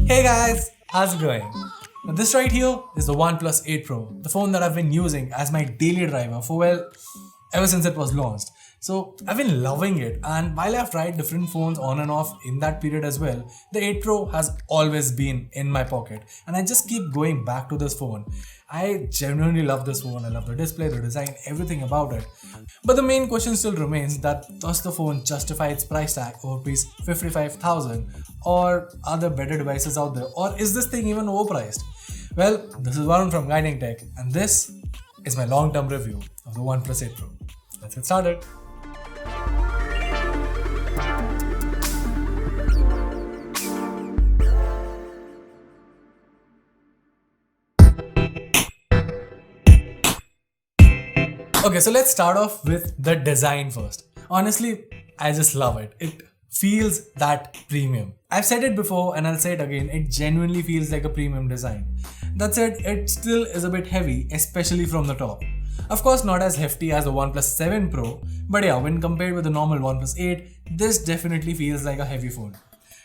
Hey guys, how's it going? Now this right here is the OnePlus 8 Pro, the phone that I've been using as my daily driver for ever since it was launched. So I've been loving it, and while I've tried different phones on and off in that period as well, the 8 Pro has always been in my pocket and I just keep going back to this phone. I genuinely love this phone. I love the display, the design, everything about it. But the main question still remains that does the phone justify its price tag of rupees 55,000, or are there better devices out there, or is this thing even overpriced? Well, this is Varun from Guiding Tech and this is my long-term review of the OnePlus 8 Pro. Let's get started. Okay, so let's start off with the design first. Honestly, I just love it. It feels that premium. I've said it before and I'll say it again, it genuinely feels like a premium design. That said, it still is a bit heavy, especially from the top. Of course, not as hefty as the OnePlus 7 Pro, but yeah, when compared with the normal OnePlus 8, this definitely feels like a heavy phone.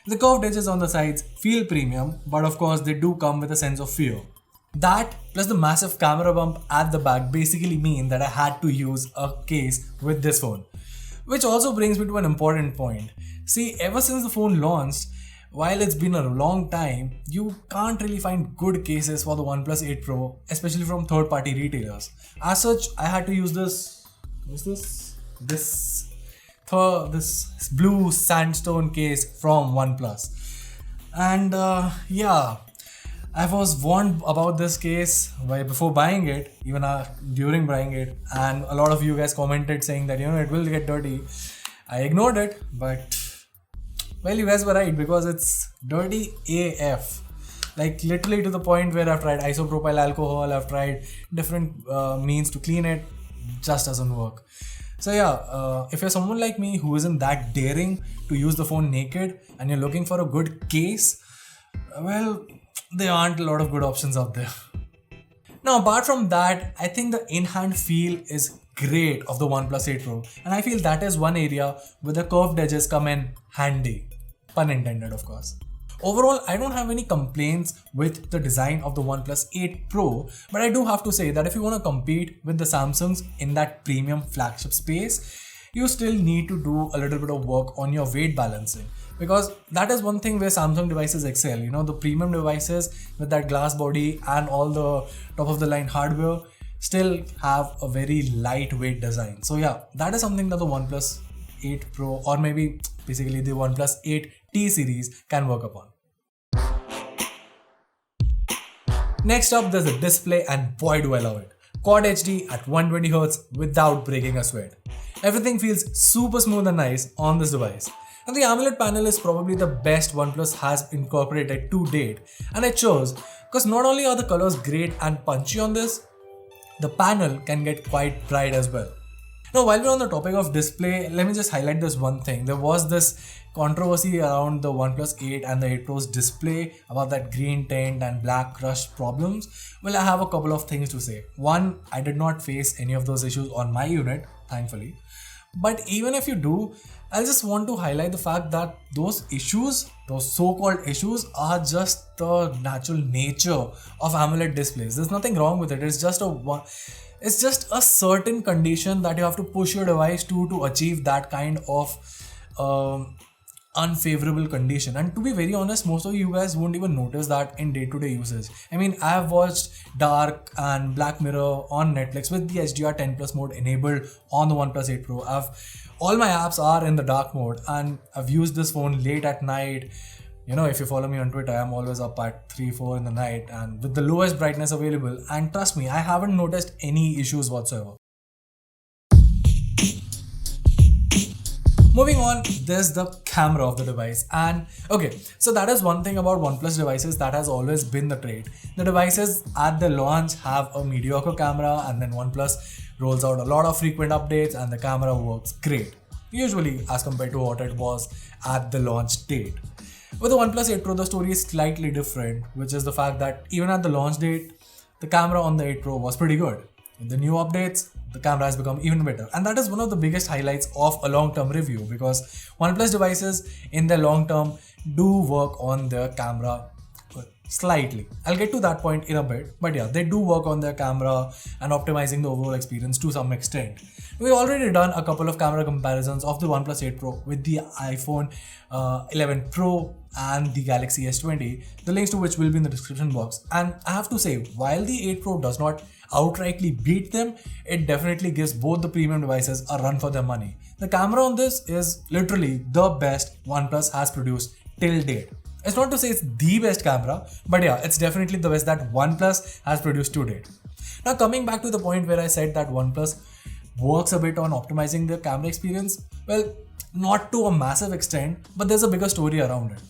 The curved edges on the sides feel premium, but of course they do come with a sense of fear. That plus the massive camera bump at the back basically mean that I had to use a case with this phone. Which also brings me to an important point. See, ever since the phone launched, while it's been a long time, you can't really find good cases for the OnePlus 8 Pro, especially from third-party retailers. As such, I had to use this blue sandstone case from OnePlus. And yeah, I was warned about this case before buying it, even during buying it, and a lot of you guys commented saying that it will get dirty. I ignored it, but well, you guys were right because it's dirty AF. Like literally to the point where I've tried isopropyl alcohol, I've tried different means to clean it, just doesn't work. So yeah, if you're someone like me who isn't that daring to use the phone naked and you're looking for a good case, well, there aren't a lot of good options out there. Now, apart from that, I think the in-hand feel is great of the OnePlus 8 Pro, and I feel that is one area where the curved edges come in handy. Pun intended, of course. Overall, I don't have any complaints with the design of the OnePlus 8 Pro, but I do have to say that if you want to compete with the Samsungs in that premium flagship space, you still need to do a little bit of work on your weight balancing. Because that is one thing where Samsung devices excel. The premium devices with that glass body and all the top of the line hardware still have a very lightweight design. So yeah, that is something that the OnePlus 8 Pro, or maybe basically the OnePlus 8T series, can work upon. Next up, there's the display, and boy do I love it. Quad HD at 120Hz without breaking a sweat. Everything feels super smooth and nice on this device. And the AMOLED panel is probably the best OnePlus has incorporated to date, and I chose because not only are the colors great and punchy on this, the panel can get quite bright as well. Now, while we're on the topic of display, let me just highlight this one thing. There was this controversy around the OnePlus 8 and the 8 Pro's display about that green tint and black crust problems. Well, I have a couple of things to say. One, I did not face any of those issues on my unit, thankfully. But even if you do, I just want to highlight the fact that those issues, those so-called issues, are just the natural nature of AMOLED displays. There's nothing wrong with it. It's just a certain condition that you have to push your device to achieve that kind of unfavorable condition. And to be very honest, most of you guys won't even notice that in day-to-day usage. I mean, I have watched Dark and Black Mirror on Netflix with the HDR10 Plus mode enabled on the OnePlus 8 Pro. All my apps are in the dark mode, and I've used this phone late at night. If you follow me on Twitter, I'm always up at 3-4 in the night and with the lowest brightness available, and trust me, I haven't noticed any issues whatsoever. Moving on, there's the camera of the device, and okay, so that is one thing about OnePlus devices that has always been the trait. The devices at the launch have a mediocre camera, and then OnePlus rolls out a lot of frequent updates and the camera works great, usually as compared to what it was at the launch date. With the OnePlus 8 Pro, the story is slightly different, which is the fact that even at the launch date, the camera on the 8 Pro was pretty good. With the new updates, the camera has become even better. And that is one of the biggest highlights of a long-term review, because OnePlus devices in the long term do work on their camera Slightly. I'll get to that point in a bit, but yeah, they do work on their camera and optimizing the overall experience to some extent. We've already done a couple of camera comparisons of the OnePlus 8 Pro with the iPhone 11 Pro and the Galaxy S20, the links to which will be in the description box. And I have to say, while the 8 Pro does not outrightly beat them, it definitely gives both the premium devices a run for their money. The camera on this is literally the best OnePlus has produced till date. It's not to say it's the best camera, but yeah, it's definitely the best that OnePlus has produced to date. Now coming back to the point where I said that OnePlus works a bit on optimizing the camera experience, well, not to a massive extent, but there's a bigger story around it.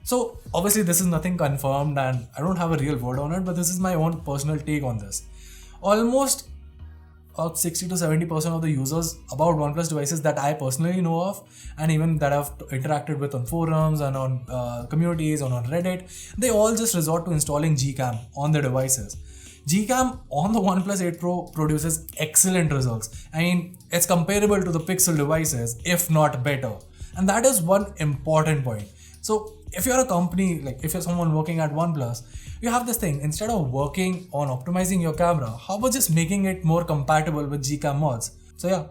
So obviously this is nothing confirmed and I don't have a real word on it, but this is my own personal take on this. Almost 60 to 70% of the users about OnePlus devices that I personally know of, and even that I've interacted with on forums and on communities and on Reddit, they all just resort to installing Gcam on their devices. Gcam on the OnePlus 8 Pro produces excellent results. I mean, it's comparable to the Pixel devices, if not better. And that is one important point. So if you're a company, like if you're someone working at OnePlus, you have this thing, instead of working on optimizing your camera, how about just making it more compatible with Gcam mods? So yeah.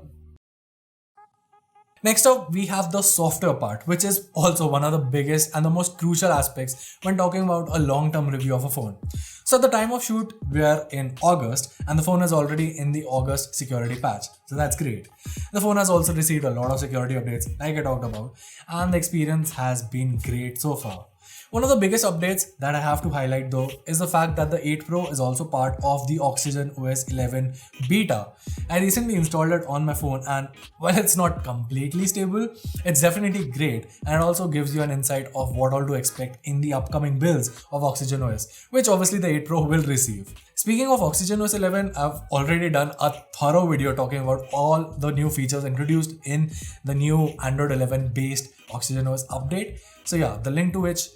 Next up, we have the software part, which is also one of the biggest and the most crucial aspects when talking about a long-term review of a phone. So at the time of shoot, we are in August and the phone is already in the August security patch. So that's great. The phone has also received a lot of security updates like I talked about, and the experience has been great so far. One of the biggest updates that I have to highlight though is the fact that the 8 Pro is also part of the Oxygen OS 11 beta. I recently installed it on my phone and while it's not completely stable, it's definitely great, and it also gives you an insight of what all to expect in the upcoming builds of Oxygen OS, which obviously the 8 Pro will receive. Speaking of Oxygen OS 11, I've already done a thorough video talking about all the new features introduced in the new Android 11 based Oxygen OS update. So yeah, the link to which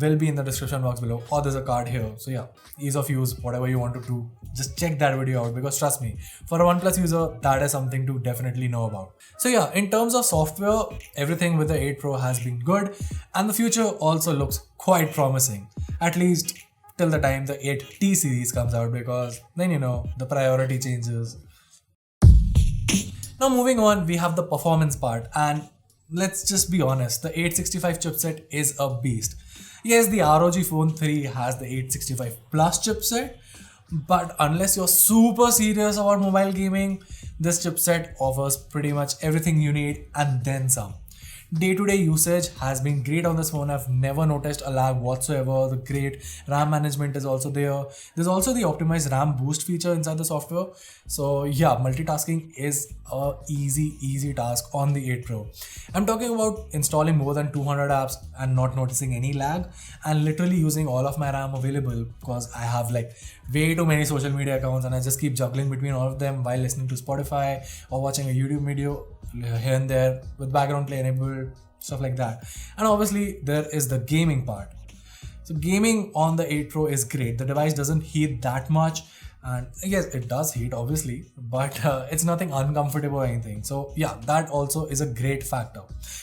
will be in the description box below, or there's a card here. So yeah, ease of use, whatever you want to do, just check that video out, because trust me, for a OnePlus user, that is something to definitely know about. So yeah, in terms of software, everything with the 8 Pro has been good, and the future also looks quite promising, at least till the time the 8T series comes out, because then you know, the priority changes. Now moving on, we have the performance part, and let's just be honest, the 865 chipset is a beast. Yes, the ROG Phone 3 has the 865 Plus chipset, but unless you're super serious about mobile gaming, this chipset offers pretty much everything you need and then some. Day-to-day usage has been great on this phone. I've never noticed a lag whatsoever. The great RAM management is also there. There's also the optimized RAM boost feature inside the software. So yeah, multitasking is a easy task on the 8 Pro. I'm talking about installing more than 200 apps and not noticing any lag, and literally using all of my RAM available, because I have like way too many social media accounts and I just keep juggling between all of them while listening to Spotify or watching a YouTube video here and there with background play enabled, stuff like that. And obviously there is the gaming part. So gaming on the 8 Pro is great. The device doesn't heat that much, and yes, it does heat obviously, but it's nothing uncomfortable or anything. So yeah, that also is a great factor.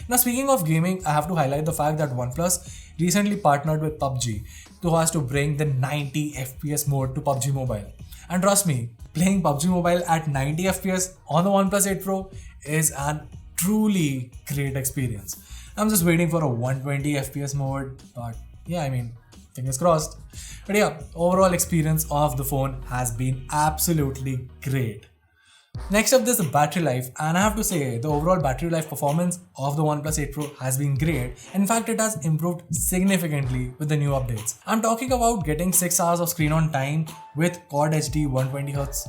Now speaking of gaming, I have to highlight the fact that OnePlus recently partnered with PUBG so as to bring the 90 FPS mode to PUBG Mobile. And trust me, playing PUBG Mobile at 90 FPS on the OnePlus 8 Pro is an truly great experience. I'm just waiting for a 120 FPS mode, but yeah, I mean, fingers crossed. But yeah, overall experience of the phone has been absolutely great. Next up, there's the battery life, and I have to say the overall battery life performance of the OnePlus 8 Pro has been great. In fact, it has improved significantly with the new updates. I'm talking about getting 6 hours of screen on time with Quad HD 120Hz,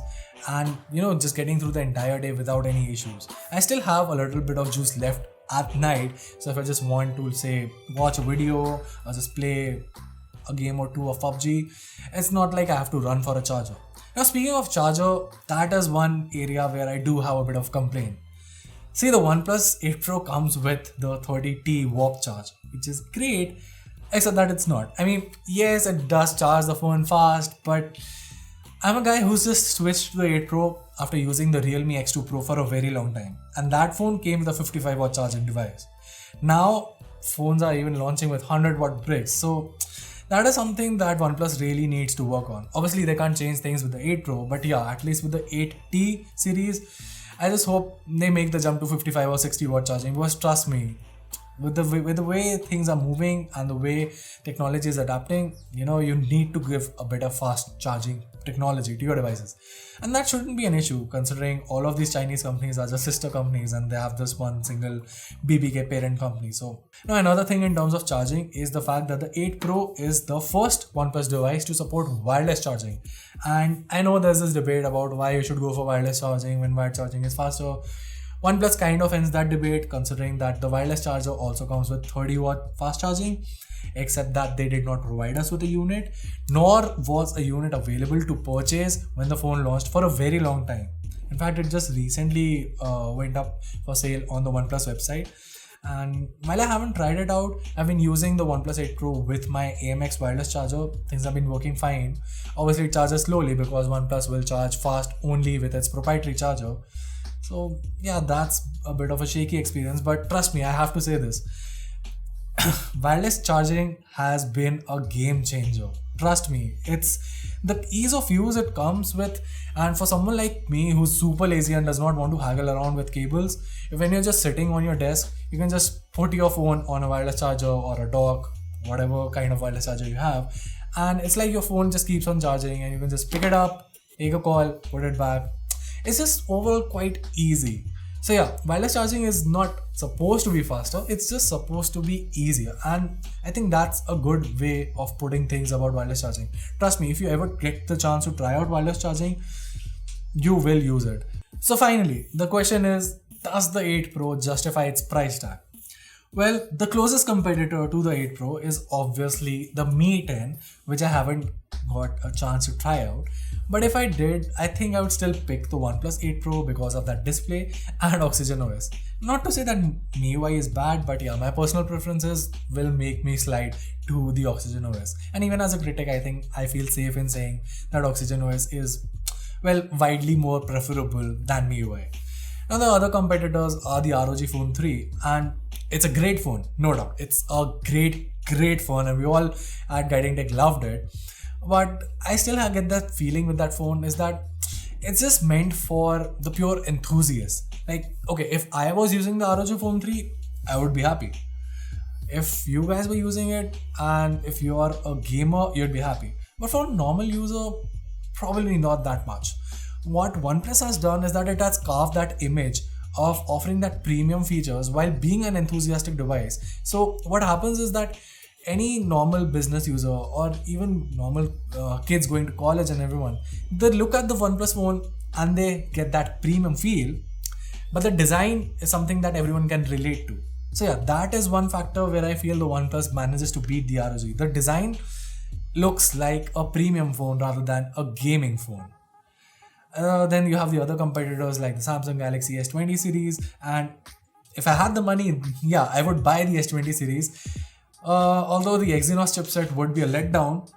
and you know, just getting through the entire day without any issues. I still have a little bit of juice left at night, so if I just want to say watch a video or just play a game or two of PUBG, it's not like I have to run for a charger. Now speaking of charger, that is one area where I do have a bit of complaint. See, the OnePlus 8 Pro comes with the 30T warp charge, which is great, except that it's not. I mean, yes, it does charge the phone fast, but I'm a guy who's just switched to the 8 Pro after using the Realme X2 Pro for a very long time, and that phone came with a 55 watt charging device. Now phones are even launching with 100 watt bricks, so That is something that OnePlus really needs to work on. Obviously, they can't change things with the 8 Pro, but yeah, at least with the 8T series, I just hope they make the jump to 55 or 60 watt charging, because trust me, with the way things are moving and the way technology is adapting, you need to give a better fast charging technology to your devices. And that shouldn't be an issue, considering all of these Chinese companies are just sister companies and they have this one single BBK parent company. So now another thing in terms of charging is the fact that the 8 Pro is the first OnePlus device to support wireless charging. And I know there's this debate about why you should go for wireless charging when wired charging is faster. OnePlus kind of ends that debate, considering that the wireless charger also comes with 30 watt fast charging, except that they did not provide us with a unit, nor was a unit available to purchase when the phone launched for a very long time. In fact, it just recently went up for sale on the OnePlus website. And while I haven't tried it out, I've been using the OnePlus 8 Pro with my AMX wireless charger. Things have been working fine. Obviously, it charges slowly because OnePlus will charge fast only with its proprietary charger. So yeah, that's a bit of a shaky experience, but trust me, I have to say this. Wireless charging has been a game changer. Trust me, it's the ease of use it comes with, and for someone like me who's super lazy and does not want to haggle around with cables, when you're just sitting on your desk, you can just put your phone on a wireless charger or a dock, whatever kind of wireless charger you have, and it's like your phone just keeps on charging and you can just pick it up, take a call, put it back. It's just overall quite easy. So yeah, wireless charging is not supposed to be faster, it's just supposed to be easier, and I think that's a good way of putting things about wireless charging. Trust me, if you ever get the chance to try out wireless charging, you will use it. So finally, the question is, does the 8 Pro justify its price tag? Well, the closest competitor to the 8 Pro is obviously the Mi 10, which I haven't got a chance to try out. But if I did, I think I would still pick the OnePlus 8 Pro because of that display and Oxygen OS. Not to say that MIUI is bad, but yeah, my personal preferences will make me slide to the Oxygen OS. And even as a critic, I think I feel safe in saying that Oxygen OS is, well, widely more preferable than MIUI. Now the other competitors are the ROG Phone 3, and it's a great phone, no doubt. It's a great phone, and we all at Guiding Tech loved it. But I still get that feeling with that phone is that it's just meant for the pure enthusiast. Like, okay, if I was using the ROG Phone 3, I would be happy. If you guys were using it and if you are a gamer, you'd be happy. But for a normal user, probably not that much. What OnePlus has done is that it has carved that image of offering that premium features while being an enthusiastic device. So what happens is that any normal business user or even normal kids going to college and everyone, they look at the OnePlus phone and they get that premium feel, but the design is something that everyone can relate to. So yeah, that is one factor where I feel the OnePlus manages to beat the ROG. The design looks like a premium phone rather than a gaming phone. Then you have the other competitors like the Samsung Galaxy S20 series, and if I had the money, yeah, I would buy the S20 series. Although the Exynos chipset would be a letdown,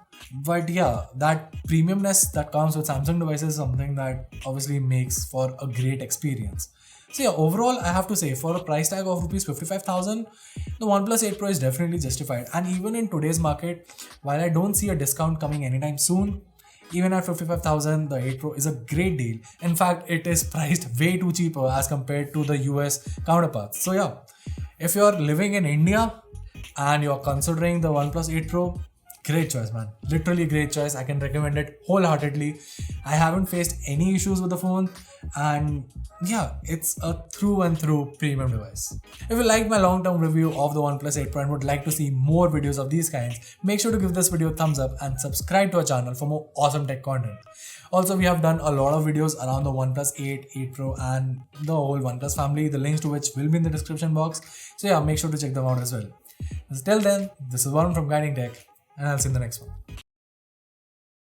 but yeah, that premiumness that comes with Samsung devices is something that obviously makes for a great experience. So yeah, overall, I have to say, for a price tag of rupees 55,000, the OnePlus 8 Pro is definitely justified. And even in today's market, while I don't see a discount coming anytime soon, even at 55,000, the 8 Pro is a great deal. In fact, it is priced way too cheaper as compared to the US counterparts. So yeah, if you're living in India and you're considering the OnePlus 8 Pro, great choice, man. Literally great choice. I can recommend it wholeheartedly. I haven't faced any issues with the phone, and yeah, it's a through and through premium device. If you liked my long-term review of the OnePlus 8 Pro and would like to see more videos of these kinds, make sure to give this video a thumbs up and subscribe to our channel for more awesome tech content. Also, we have done a lot of videos around the OnePlus 8, 8 Pro and the whole OnePlus family, the links to which will be in the description box. So yeah, make sure to check them out as well. Till then, this is Varun from Guiding Tech, and I'll see you in the next one.